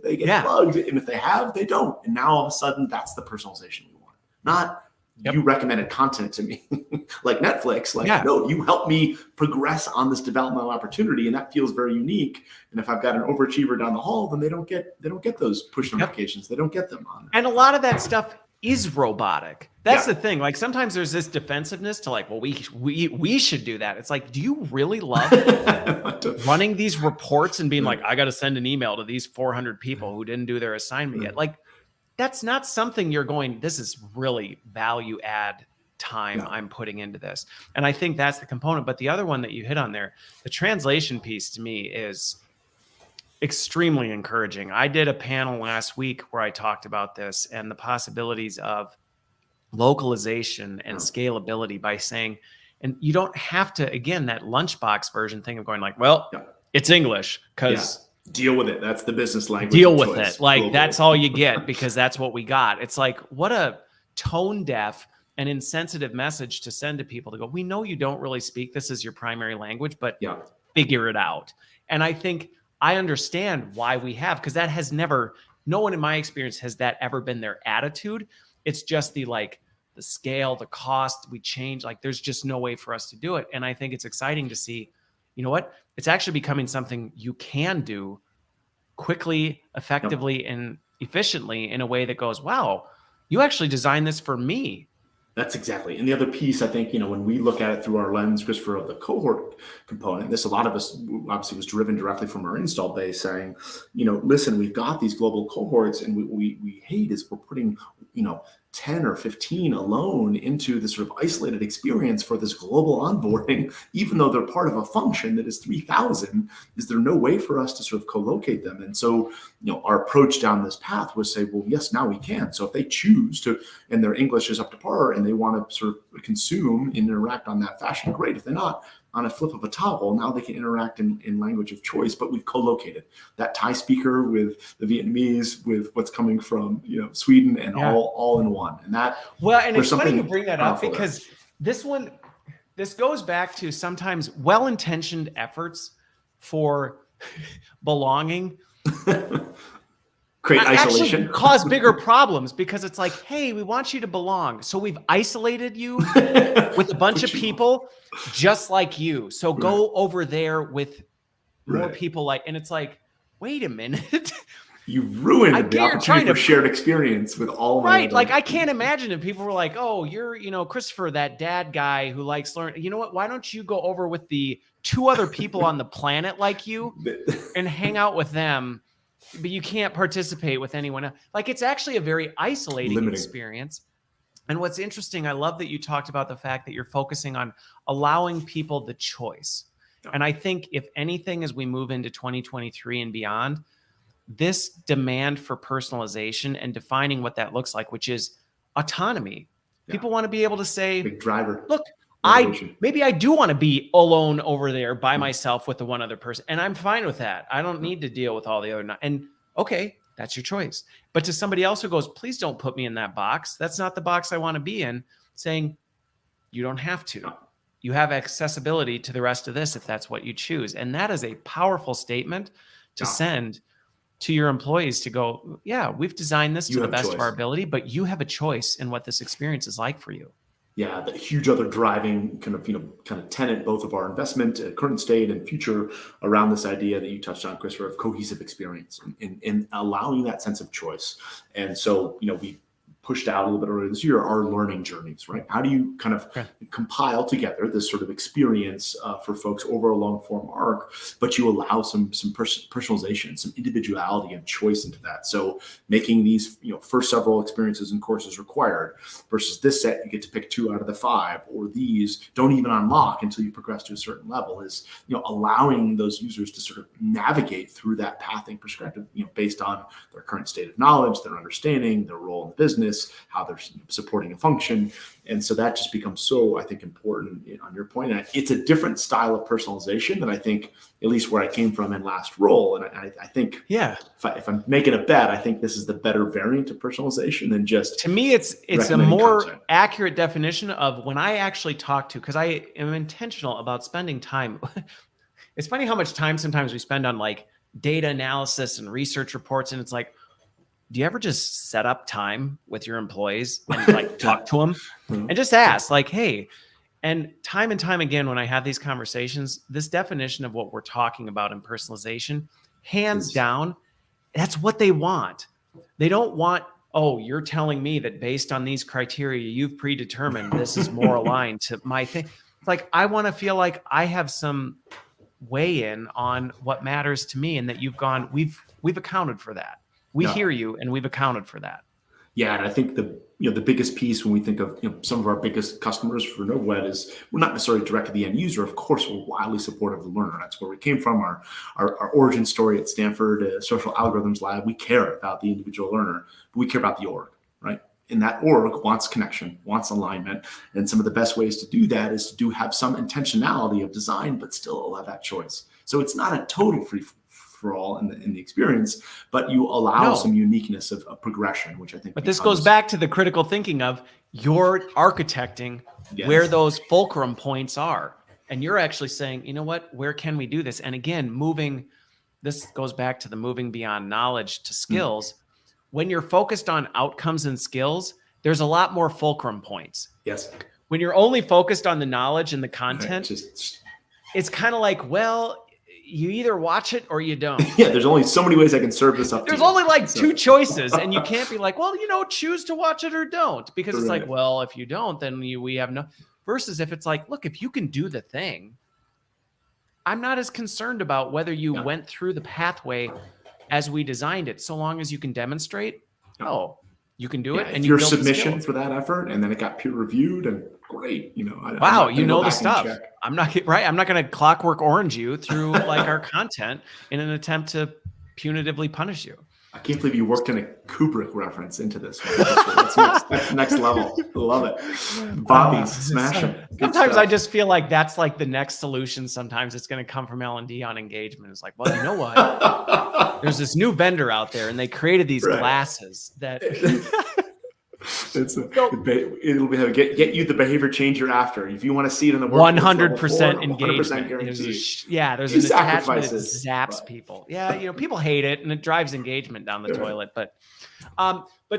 plugged. And if they have, they don't. And now all of a sudden, that's the personalization we want. Not you recommended content to me like Netflix. Like, no, you help me progress on this developmental opportunity, and that feels very unique. And if I've got an overachiever down the hall, then they don't get those push notifications. They don't get them on. And a lot of that stuff is robotic. That's the thing. Like, sometimes there's this defensiveness to like, well, we should do that. It's like, do you really love running these reports and being like, I got to send an email to these 400 people who didn't do their assignment yet? Like, that's not something you're going, this is really value add time I'm putting into this. And I think that's the component. But the other one that you hit on there, the translation piece, to me is extremely encouraging. I did a panel last week where I talked about this and the possibilities of localization and scalability by saying, and you don't have to, again, that lunchbox version thing of going like, well, it's English because deal with it. That's the business language. Deal with it. Like, globally. That's all you get because that's what we got. It's like, what a tone deaf an insensitive message to send to people to go, we know you don't really speak this as your primary language, but Yeah. figure it out. And I think I understand why we have, because that has never, no one in my experience has that ever been their attitude. It's just the scale, the cost, we change, like there's just no way for us to do it. And I think it's exciting to see, you know what, it's actually becoming something you can do quickly, effectively, and efficiently in a way that goes, wow, you actually designed this for me. That's exactly. And the other piece, I think, when we look at it through our lens, Christopher, of the cohort component, a lot of us obviously was driven directly from our install base saying, listen, we've got these global cohorts, and we hate is we're putting, 10 or 15 alone into this sort of isolated experience for this global onboarding, even though they're part of a function that is 3,000. Is there no way for us to sort of co-locate them? And so, our approach down this path was say, well, yes, now we can. So if they choose to, and their English is up to par, and they want to sort of consume and interact on that fashion, great. If they're not, on a flip of a toggle, now they can interact in language of choice, but we've co-located that Thai speaker with the Vietnamese, with what's coming from Sweden, and all in one. And that, well, and it's funny you bring that up, because this goes back to sometimes well-intentioned efforts for belonging create isolation, cause bigger problems, because it's like, hey, we want you to belong, so we've isolated you with a bunch of people just like you, so go over there with more people and it's like, wait a minute. You ruined the opportunity for shared experience with all of right. Like, I can't imagine if people were like, oh, you're, Christopher, that dad guy who likes learning. You know what? Why don't you go over with the 2 other people on the planet like you and hang out with them, but you can't participate with anyone else? Like, it's actually a very isolating experience. And what's interesting, I love that you talked about the fact that you're focusing on allowing people the choice. And I think if anything, as we move into 2023 and beyond, this demand for personalization and defining what that looks like, which is autonomy. People want to be able to say, big driver. Look, maybe I do want to be alone over there by myself with the one other person, and I'm fine with that. I don't need to deal with all the other. And okay, that's your choice. But to somebody else who goes, please don't put me in that box. That's not the box I want to be in. Saying, you don't have to. You have accessibility to the rest of this if that's what you choose. And that is a powerful statement to send to your employees, to go, yeah, we've designed this to the best of our ability, but you have a choice in what this experience is like for you. Yeah, the huge other driving kind of tenet, both of our investment, current state and future, around this idea that you touched on, Christopher, of cohesive experience and allowing that sense of choice. And so, we pushed out a little bit earlier this year, our learning journeys, right? How do you kind of compile together this sort of experience for folks over a long form arc, but you allow some personalization, some individuality and choice into that. So making these, first several experiences and courses required versus this set, you get to pick 2 out of the 5, or these don't even unlock until you progress to a certain level, is, allowing those users to sort of navigate through that pathing perspective, based on their current state of knowledge, their understanding, their role in the business, how they're supporting a function. And so that just becomes so, I think, important on your point. And it's a different style of personalization than I think, at least where I came from in last role. And I think, if I'm making a bet, I think this is the better variant of personalization than just, to me, it's a more accurate definition of when I actually talk to, because I am intentional about spending time. It's funny how much time sometimes we spend on data analysis and research reports. And it's like, do you ever just set up time with your employees and talk to them and just ask hey, and time again, when I have these conversations, this definition of what we're talking about in personalization, hands down, that's what they want. They don't want, oh, you're telling me that based on these criteria you've predetermined, this is more aligned to my thing. It's like, I want to feel like I have some weigh in on what matters to me, and that you've gone, we've accounted for that. We hear you, and we've accounted for that. Yeah, and I think the biggest piece when we think of some of our biggest customers for NovoEd is we're not necessarily direct to the end user. Of course, we're wildly supportive of the learner. That's where we came from. Our origin story at Stanford Social Algorithms Lab. We care about the individual learner, but we care about the org, right? And that org wants connection, wants alignment, and some of the best ways to do that is to have some intentionality of design, but still allow that choice. So it's not a total free for all in the experience, but you allow some uniqueness of progression, which I think. But this goes back to the critical thinking of you're architecting where those fulcrum points are. And you're actually saying, you know what, where can we do this? And again, this goes back to the moving beyond knowledge to skills. When you're focused on outcomes and skills, there's a lot more fulcrum points. Yes. When you're only focused on the knowledge and the content, it's kind of like, well, you either watch it or you don't. Yeah, there's only so many ways I can serve this up. There's only like two choices, and you can't be like, well, choose to watch it or don't, because it's like, well, if you don't, then we have no. Versus if it's like, look, if you can do the thing, I'm not as concerned about whether you went through the pathway as we designed it, so long as you can demonstrate, you can do it. And your submission for that effort, and then it got peer reviewed, and great, wow, the stuff. I'm not going to clockwork orange you through like our content in an attempt to punitively punish you. I can't believe you worked in a Kubrick reference into this. That's next level. I love it. Bobby's smashing. Sometimes I just feel like that's like the next solution. Sometimes it's going to come from L&D on engagement. It's like, well, you know what? There's this new vendor out there, and they created these glasses that. It'll get you the behavior change you're after. If you want to see it in the work, 100% engagement. 100% guaranteed. There's an attachment that zaps people. Yeah, people hate it, and it drives engagement down the toilet. But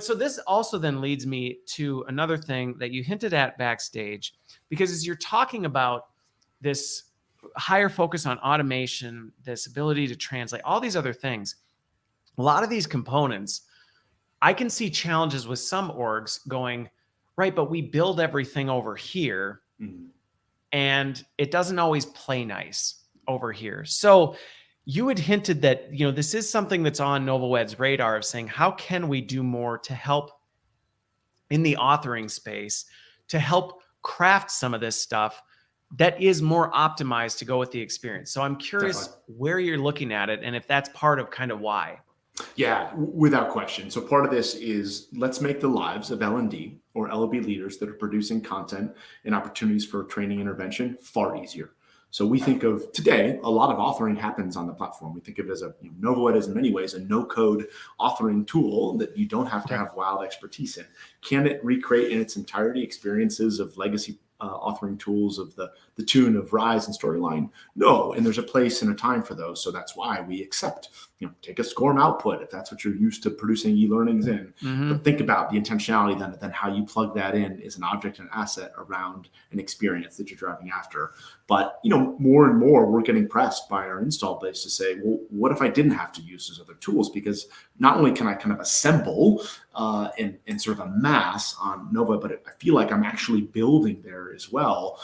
so this also then leads me to another thing that you hinted at backstage, because as you're talking about this higher focus on automation, this ability to translate, all these other things, a lot of these components, I can see challenges with some orgs going, right, but we build everything over here and it doesn't always play nice over here. So you had hinted that, this is something that's on NovoEd's radar of saying, how can we do more to help in the authoring space to help craft some of this stuff that is more optimized to go with the experience? So I'm curious where you're looking at it and if that's part of kind of why. Yeah, without question. So part of this is, let's make the lives of L&D or LOB leaders that are producing content and opportunities for training intervention far easier. So we think of today, a lot of authoring happens on the platform. We think of it as NovoEd is in many ways a no-code authoring tool that you don't have to have wild expertise in. Can it recreate in its entirety experiences of legacy authoring tools of the tune of Rise and Storyline? No, and there's a place and a time for those. So that's why we accept, take a SCORM output if that's what you're used to producing e-learnings in. But think about the intentionality then how you plug that in is an object and asset around an experience that you're driving after. But more and more we're getting pressed by our install base to say, well, what if I didn't have to use those other tools? Because not only can I kind of assemble and sort of amass on Nova, but I feel like I'm actually building there as well.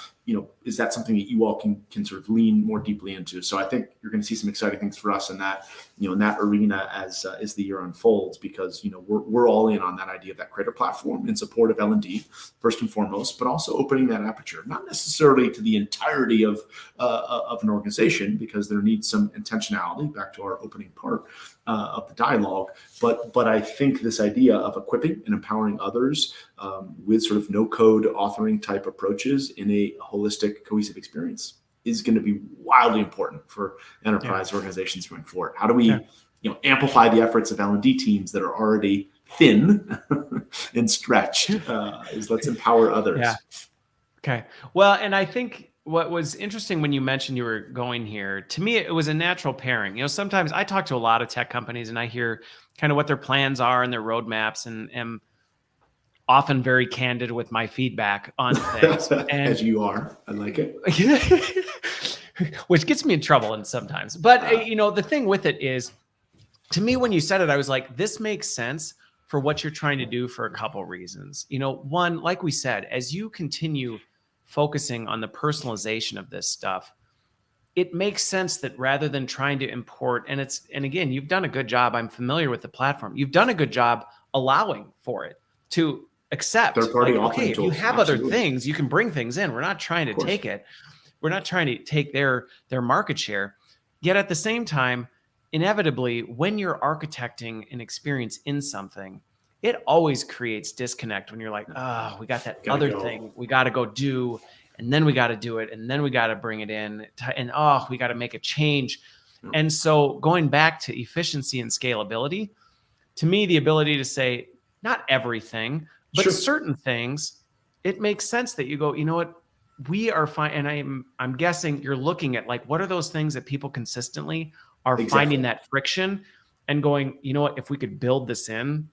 Is that something that you all can sort of lean more deeply into? So I think you're going to see some exciting things for us in that, in that arena as the year unfolds, because, we're all in on that idea of that creator platform in support of L&D first and foremost, but also opening that aperture, not necessarily to the entirety of an organization, because there needs some intentionality, back to our opening part of the dialogue. But I think this idea of equipping and empowering others with sort of no-code authoring type approaches in a holistic, cohesive experience is going to be wildly important for enterprise organizations going forward. How do we, amplify the efforts of L&D teams that are already thin and stretched? Let's empower others. Yeah. Okay. Well, and I think what was interesting when you mentioned you were going here, to me, it was a natural pairing. Sometimes I talk to a lot of tech companies and I hear kind of what their plans are and their roadmaps, and am often very candid with my feedback on things. And, as you are, I like it. Which gets me in trouble and sometimes. But the thing with it is, to me, when you said it, I was like, this makes sense for what you're trying to do for a couple reasons. One, like we said, as you continue focusing on the personalization of this stuff, it makes sense that rather than trying to import, and again, you've done a good job. I'm familiar with the platform. You've done a good job allowing for it to accept. Third-party okay, if you tools, have absolutely. Other things, you can bring things in. We're not trying to take it. We're not trying to take their market share. Yet at the same time, inevitably, when you're architecting an experience in something, it always creates disconnect when you're like, we got that other thing we got to go do, and then we got to do it, and then we got to bring it in, and we got to make a change. Yeah. And so going back to efficiency and scalability, to me, the ability to say, not everything, but Sure. certain things, it makes sense that you go, you know what, we are fine. And I'm guessing you're looking at like, what are those things that people consistently are finding Exactly. that friction and going, you know what, if we could build this in,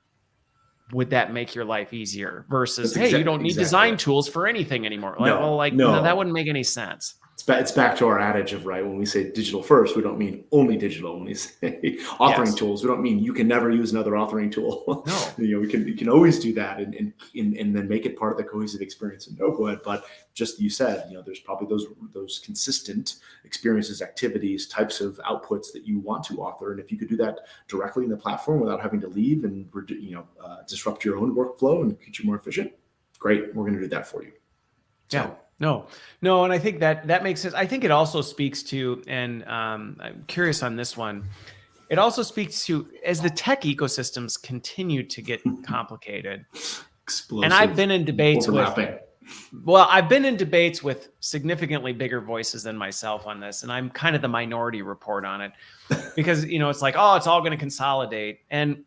would that make your life easier versus, That's hey, you don't need exactly design it. tools for anything anymore. Like, well, No, like, no, that no. wouldn't make any sense. It's back to our adage of, right, when we say digital first, we don't mean only digital. When we say authoring Yes. tools, we don't mean you can never use another authoring tool. No. We can always do that and then make it part of the cohesive experience in NovoEd. But just you said, there's probably those consistent experiences, activities, types of outputs that you want to author. And if you could do that directly in the platform without having to leave and disrupt your own workflow and get you more efficient, great, we're going to do that for you. So. Yeah. No. And I think that makes sense. I think it also speaks to, and I'm curious on this one, it also speaks to, as the tech ecosystems continue to get complicated, Explosive, and I've been in debates overlapping. I've been in debates with significantly bigger voices than myself on this, and I'm kind of the minority report on it because, it's like, oh, it's all going to consolidate. And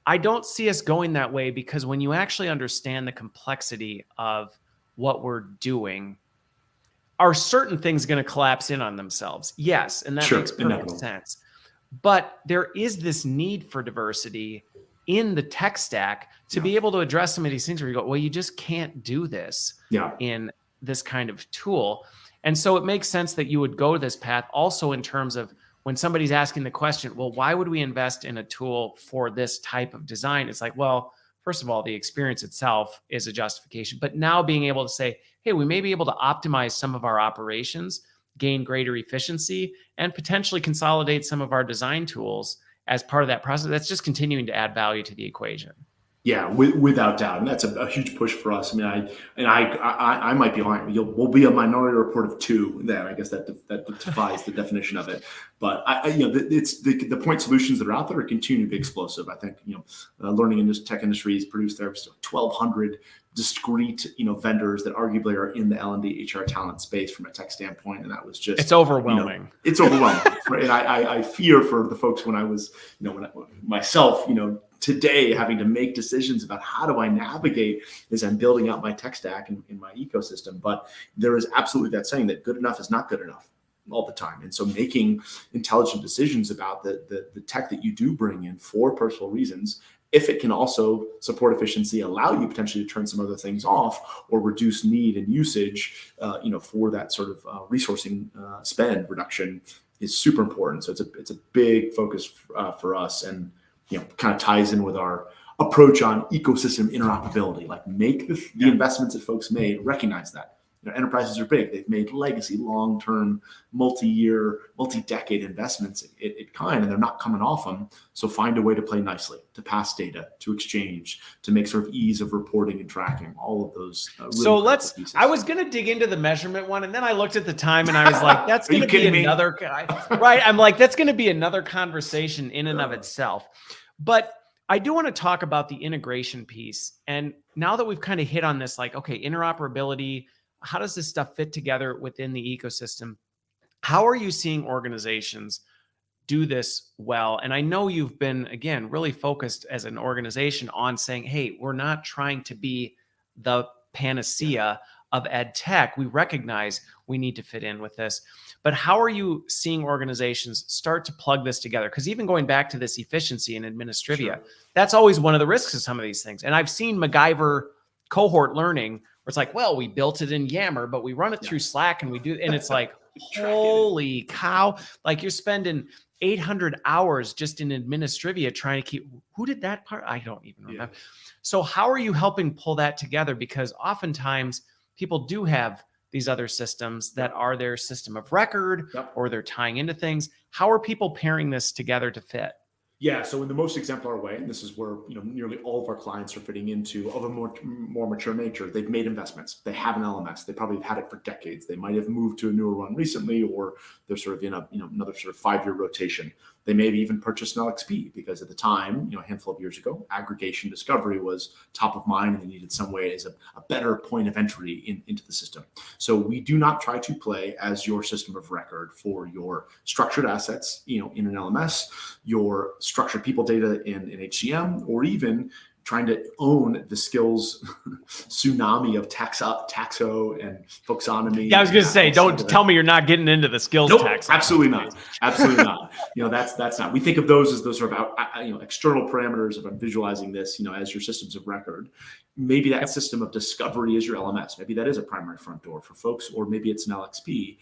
I don't see us going that way, because when you actually understand the complexity of what we're doing, are certain things going to collapse in on themselves? Yes. And that makes perfect sense. But there is this need for diversity in the tech stack to be able to address some of these things where you go, well, you just can't do this in this kind of tool. And so it makes sense that you would go this path also in terms of when somebody's asking the question, well, why would we invest in a tool for this type of design? It's like, well, first of all, the experience itself is a justification, but now being able to say, hey, we may be able to optimize some of our operations, gain greater efficiency, and potentially consolidate some of our design tools as part of that process. That's just continuing to add value to the equation. Yeah, without doubt, and that's a huge push for us. I mean, I might be lying. We'll be a minority report of two. Then I guess that defies the definition of it. But it's the point solutions that are out there are continuing to be explosive. I think learning in this tech industry has produced there 1,200 discrete vendors that arguably are in the L&D HR talent space from a tech standpoint, and that was just it's overwhelming. It's overwhelming, and I fear for the folks when I was myself today having to make decisions about how do I navigate as I'm building out my tech stack in my ecosystem. But there is absolutely that saying that good enough is not good enough all the time. And so making intelligent decisions about the tech that you do bring in for personal reasons, if it can also support efficiency, allow you potentially to turn some other things off or reduce need and usage, for that sort of resourcing spend reduction, is super important. So it's a big focus for us, and kind of ties in with our approach on ecosystem interoperability. Like, make the investments that folks made, recognize that. Enterprises are big. They've made legacy, long-term, multi-year, multi-decade investments at kind, and they're not coming off them. So find a way to play nicely, to pass data, to exchange, to make sort of ease of reporting and tracking, all of those. Really pieces. I was going to dig into the measurement one, and then I looked at the time and I was like, that's going to be another, right? I'm like, that's going to be another conversation in and of itself. But I do want to talk about the integration piece. And now that we've kind of hit on this, like, okay, interoperability, how does this stuff fit together within the ecosystem? How are you seeing organizations do this well? And I know you've been, again, really focused as an organization on saying, hey, we're not trying to be the panacea of ed tech. We recognize we need to fit in with this. But how are you seeing organizations start to plug this together? Because even going back to this efficiency in administrivia, that's always one of the risks of some of these things. And I've seen MacGyver cohort learning where it's like, well, we built it in Yammer, but we run it through Slack and we do, and it's like, holy cow, like you're spending 800 hours just in administrivia trying to keep, who did that part? I don't even remember. So how are you helping pull that together? Because oftentimes people do have these other systems that are their system of record, or they're tying into things. How are people pairing this together to fit? Yeah, so in the most exemplar way, and this is where nearly all of our clients are fitting into, of a more mature nature, they've made investments. They have an LMS. They probably have had it for decades. They might have moved to a newer one recently, or they're sort of in another sort of 5-year rotation. They maybe even purchased an LXP because at the time, a handful of years ago, aggregation discovery was top of mind, and they needed some way as a better point of entry into the system. So So we do not try to play as your system of record for your structured assets, in an LMS, your structured people data in HCM, or even trying to own the skills tsunami of taxo and folksonomy. Yeah, I was going to say, don't tell me you're not getting into the skills tax. Absolutely not. Absolutely not. That's not. We think of those as those sort of external parameters. If I'm visualizing this, as your systems of record, maybe that system of discovery is your LMS. Maybe that is a primary front door for folks, or maybe it's an LXP.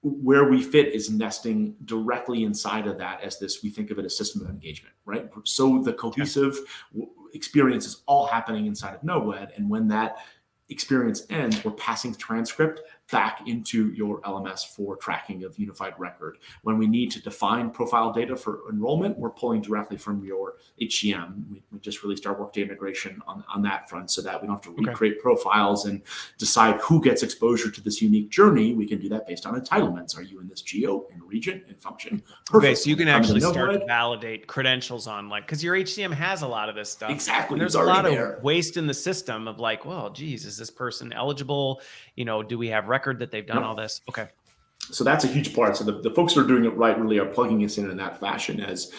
Where we fit is nesting directly inside of that as this, we think of it as system of engagement, right? So the cohesive experience is all happening inside of NovoEd. And when that experience ends, we're passing the transcript back into your LMS for tracking of unified record. When we need to define profile data for enrollment, we're pulling directly from your HCM. We just released our Workday integration on that front so that we don't have to recreate profiles and decide who gets exposure to this unique journey. We can do that based on entitlements. Are you in this geo, in region, in function? Perfect. Okay, so you can actually start to validate credentials on, because your HCM has a lot of this stuff. Exactly. And there's a lot of waste in the system of well, geez, is this person eligible? Do we have record that they've done all this? Okay. So that's a huge part. So the folks that are doing it right really are plugging us in that fashion as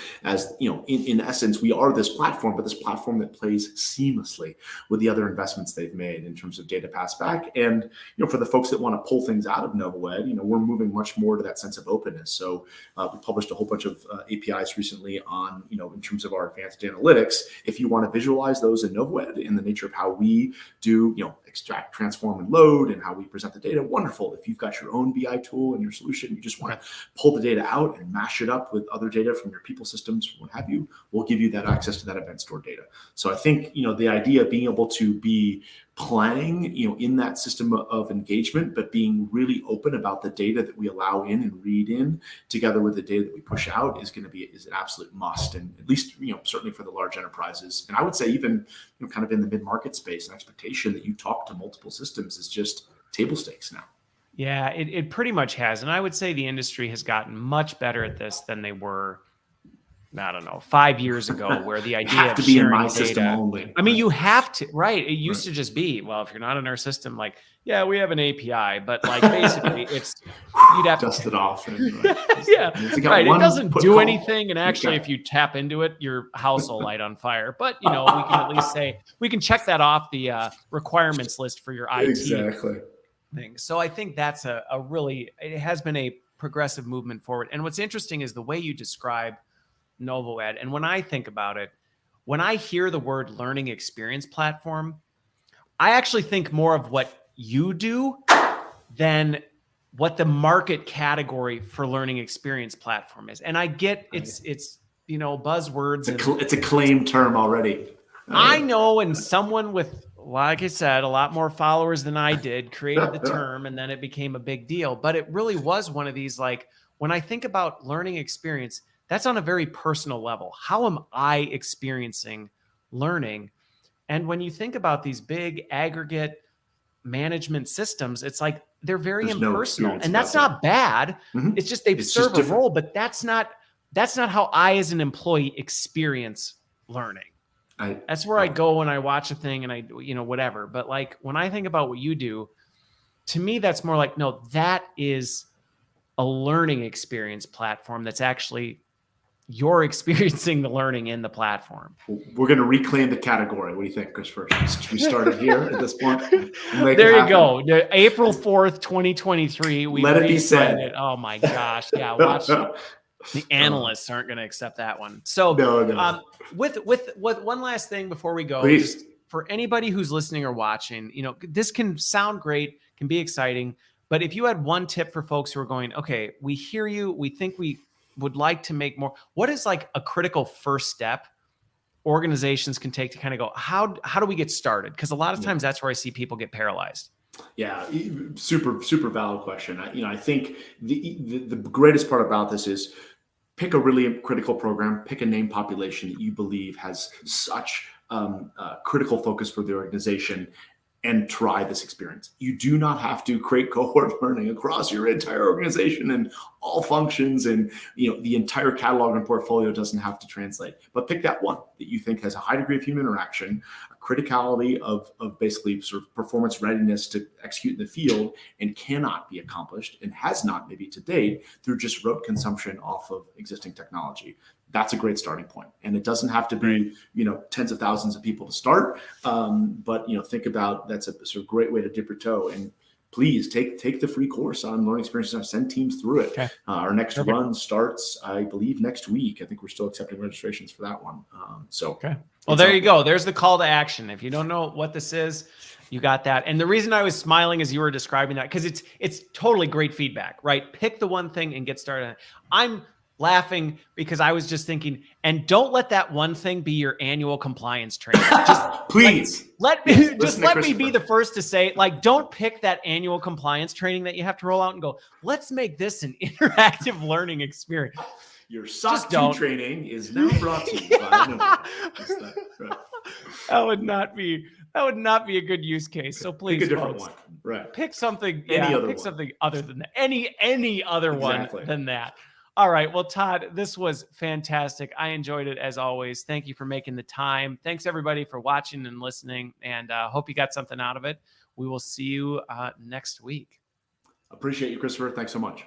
in essence, we are this platform, but this platform that plays seamlessly with the other investments they've made in terms of data pass back. And, for the folks that want to pull things out of NovoEd, we're moving much more to that sense of openness. So we published a whole bunch of APIs recently on, in terms of our advanced analytics. If you want to visualize those in NovoEd in the nature of how we do, extract, transform, and load, and how we present the data, wonderful. If you've got your own BI tool in your solution, you just want to pull the data out and mash it up with other data from your people systems, what have you, we'll give you that access to that event store data. So I think, the idea of being able to be playing, in that system of engagement, but being really open about the data that we allow in and read in together with the data that we push out is an absolute must. And at least, certainly for the large enterprises. And I would say even, kind of in the mid-market space, an expectation that you talk to multiple systems is just table stakes now. Yeah, it pretty much has. And I would say the industry has gotten much better at this than they were, 5 years ago, where the idea of sharing my system only. I mean, you have to, right? It used to just be, well, if you're not in our system, yeah, we have an API, but basically it's, you'd have dust to it off. Yeah, right. It doesn't do anything. And actually, if you tap into it, your house will light on fire. But, we can at least say, we can check that off the requirements list for your IT thing. So I think that's it has been a progressive movement forward. And what's interesting is the way you describe NovoEd. And when I think about it, when I hear the word learning experience platform, I actually think more of what you do than what the market category for learning experience platform is. And I get it's buzzwords. It's a claimed term already. I know, and someone with, like I said, a lot more followers than I did created the term, and then it became a big deal. But it really was one of these, when I think about learning experience, that's on a very personal level. How am I experiencing learning? And when you think about these big aggregate management systems, it's they're very impersonal, and that's not bad. Mm-hmm. It's just they serve a role, but that's not how I as an employee experience learning. That's where I go when I watch a thing and I, whatever. But when I think about what you do, to me, that's more no, that is a learning experience platform that's actually you're experiencing the learning in the platform. We're going to reclaim the category. What do you think, Christopher? Should we start it here at this point? There you go. April 4th, 2023. Let it be said. It. Oh my gosh. Yeah. Watch. The analysts aren't going to accept that one. So no. With one last thing before we go, please. For anybody who's listening or watching, this can sound great, can be exciting, but if you had one tip for folks who are going, okay, we hear you, we think we would like to make more, what is a critical first step organizations can take to kind of go, how do we get started? Because a lot of times that's where I see people get paralyzed. Yeah, super, super valid question. I think the greatest part about this is pick a really critical program, pick a name population that you believe has such critical focus for the organization, and try this experience. You do not have to create cohort learning across your entire organization and all functions, and the entire catalog and portfolio doesn't have to translate. But pick that one that you think has a high degree of human interaction, a criticality of basically sort of performance readiness to execute in the field, and cannot be accomplished and has not maybe to date through just rote consumption off of existing technology. That's a great starting point. And it doesn't have to be, tens of thousands of people to start. But, think about that's a sort of great way to dip your toe. And please take the free course on learning experiences. Send teams through it. Okay. Our next run starts, I believe, next week. I think we're still accepting registrations for that one. Okay. Well, there you go. There's the call to action. If you don't know what this is, you got that. And the reason I was smiling as you were describing that, because it's totally great feedback, right? Pick the one thing and get started. I'm laughing because I was just thinking, and don't let that one thing be your annual compliance training. Just please let me be the first to say, don't pick that annual compliance training that you have to roll out and go, let's make this an interactive learning experience. Your SOC 2 training is now brought to you by NovoEd. Right. That would not be a good use case. So please, pick a different folks, one. Right. Pick something. Something other than that. Any other one than that. All right. Well, Todd, this was fantastic. I enjoyed it as always. Thank you for making the time. Thanks everybody for watching and listening, and hope you got something out of it. We will see you next week. Appreciate you, Christopher. Thanks so much.